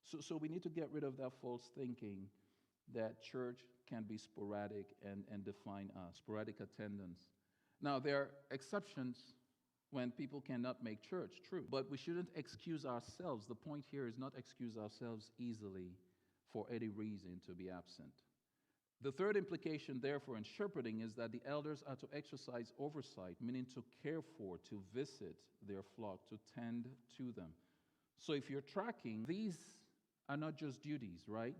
So we need to get rid of that false thinking that church can be sporadic and define us, sporadic attendance. Now, there are exceptions when people cannot make church, true. But we shouldn't excuse ourselves. The point here is not excuse ourselves easily for any reason to be absent. The third implication, therefore, in shepherding is that the elders are to exercise oversight, meaning to care for, to visit their flock, to tend to them. So if you're tracking, these are not just duties, right?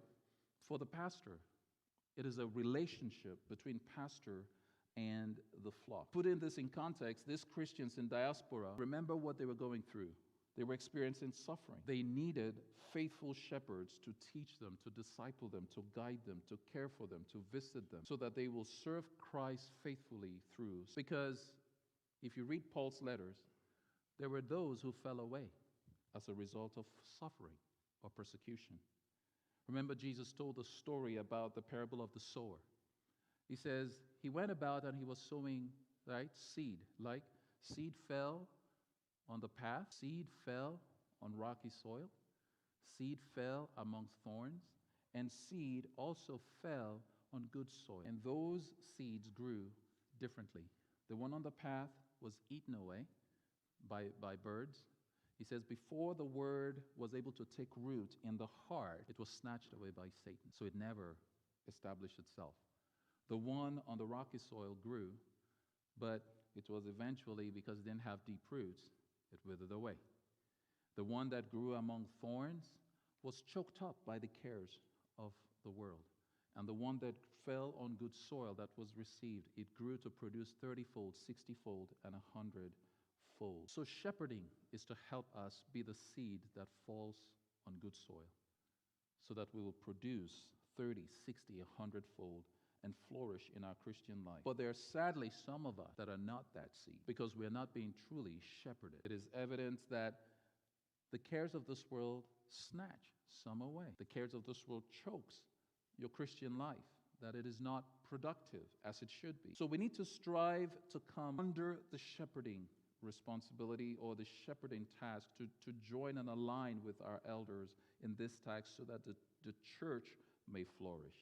For the pastor, it is a relationship between pastor and the flock. Putting this in context, these Christians in diaspora, remember what they were going through. They were experiencing suffering. They needed faithful shepherds to teach them, to disciple them, to guide them, to care for them, to visit them, so that they will serve Christ faithfully through. Because if you read Paul's letters, there were those who fell away as a result of suffering or persecution. Remember, Jesus told the story about the parable of the sower. He says, he went about and he was sowing, right, seed. Like seed fell on the path, seed fell on rocky soil, seed fell among thorns, and seed also fell on good soil. And those seeds grew differently. The one on the path was eaten away by birds. He says, before the word was able to take root in the heart, it was snatched away by Satan. So it never established itself. The one on the rocky soil grew, but it was eventually, because it didn't have deep roots, it withered away. The one that grew among thorns was choked up by the cares of the world. And the one that fell on good soil that was received, it grew to produce 30-fold, 60-fold, and 100-fold. So shepherding is to help us be the seed that falls on good soil, so that we will produce 30, 60, 100-fold and flourish in our Christian life. But there are sadly some of us that are not that seed, because we are not being truly shepherded. It is evidence that the cares of this world snatch some away. The cares of this world chokes your Christian life, that it is not productive as it should be. So we need to strive to come under the shepherding responsibility or the shepherding task, to join and align with our elders in this task, so that the church may flourish.